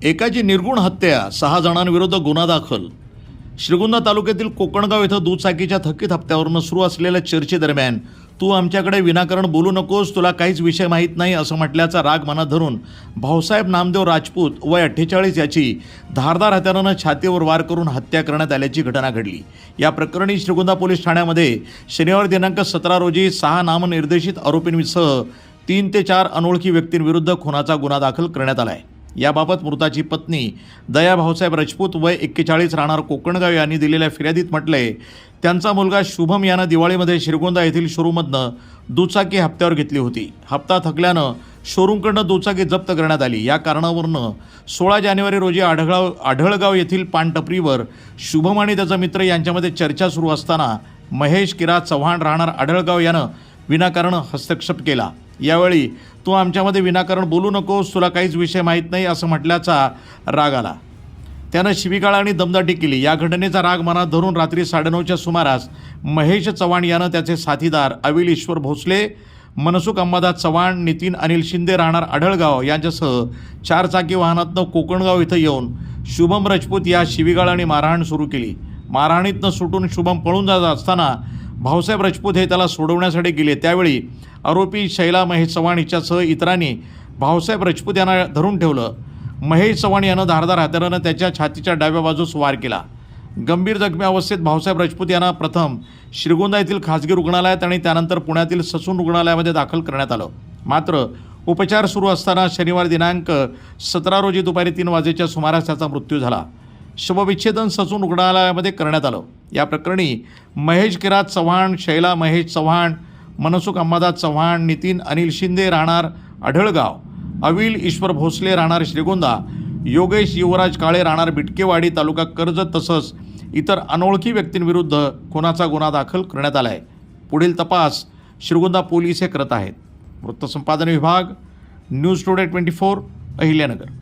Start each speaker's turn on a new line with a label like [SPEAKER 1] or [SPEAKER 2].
[SPEAKER 1] एकाची निर्गुण हत्या, 6 जणांविरुद्ध गुन्हा दाखल. श्रीगोंदा तालुक्यातील कोकणगाव येथे दुचाकीच्या थकीत हप्त्यावरून सुरू असलेल्या चर्चेदरम्यान तू आमच्याकडे विनाकारण बोलू नकोस, तुला काहीच विषय माहीत नाही असं म्हटल्याचा राग मनात धरून भाऊसाहेब नामदेव राजपूत वय 48 याची धारदार हत्यारानं छातीवर वार करून हत्या करण्यात आल्याची घटना घडली. या प्रकरणी श्रीगोंदा पोलीस ठाण्यामध्ये शनिवार दिनांक 17 रोजी 6 नामनिर्देशित आरोपींसह 3 ते 4 अनोळखी व्यक्तींविरुद्ध खुनाचा गुन्हा दाखल करण्यात आला आहे. याबाबत मृताची पत्नी दया भाऊसाहेब राजपूत वय 41 राहणार कोकणगाव यांनी दिलेल्या फिर्यादीत म्हटलंय, त्यांचा मुलगा शुभम यानं दिवाळीमध्ये श्रीगोंदा येथील शोरूममधनं दुचाकी हप्त्यावर घेतली होती. हप्ता थकल्यानं शोरूमकडनं दुचाकी जप्त करण्यात आली. या कारणावरून 16 जानेवारी रोजी आढळगाव येथील पानटपरीवर शुभम आणि त्याचा मित्र यांच्यामध्ये चर्चा सुरू असताना महेश किरात चव्हाण राहणार आढळगाव यानं विनाकारण हस्तक्षेप केला. यावेळी तू आमच्यामध्ये विनाकारण बोलू नकोस, तुला काहीच विषय माहीत नाही असं म्हटल्याचा राग आला. त्यानं शिवीगाळ आणि दमदाटी केली. या घटनेचा राग मनात धरून रात्री 9:30च्या सुमारास महेश चव्हाण यानं त्याचे साथीदार अविल ईश्वर भोसले, मनसुख अंबादास चव्हाण, नितीन अनिल शिंदे राहणार आढळगाव यांच्यासह 4 चाकी वाहनातनं कोकणगाव इथं येऊन शुभम राजपूत या शिवीगाळ आणि मारहाण सुरू केली. मारहाणीतनं सुटून शुभम पळून जात असताना भाऊसाहेब राजपूत हे त्याला सोडवण्यासाठी गेले. त्यावेळी आरोपी शैला महेश चव्हाण हिच्यासह इतरांनी भाऊसाहेब राजपूत यांना धरून ठेवलं. महेश चव्हाण यानं धारदार हत्यारानं त्याच्या छातीच्या डाव्या बाजूस वार केला. गंभीर जखमी अवस्थेत भाऊसाहेब राजपूत यांना प्रथम श्रीगोंदा येथील खासगी रुग्णालयात आणि त्यानंतर पुण्यातील ससून रुग्णालयामध्ये दाखल करण्यात आलं. मात्र उपचार सुरू असताना शनिवार दिनांक 17 रोजी दुपारी 3 वाजेच्या सुमारास त्याचा मृत्यू झाला. शवविच्छेदन ससून रुग्णालयामध्ये करण्यात आलं. या प्रकरणी महेश किरात चव्हाण, शैला महेश चव्हाण, मनसुख अंबादास चव्हाण, नितीन अनिल शिंदे राहणार आढळगाव, अविल ईश्वर भोसले राहणार श्रीगोंदा, योगेश युवराज काळे राहणार बिटकेवाडी तालुका कर्जत तसंच इतर अनोळखी व्यक्तींविरुद्ध खुनाचा गुन्हा दाखल करण्यात आला आहे. पुढील तपास श्रीगोंदा पोलीस हे करत आहेत. वृत्तसंपादन विभाग, न्यूज टुडे 24, अहिल्यानगर.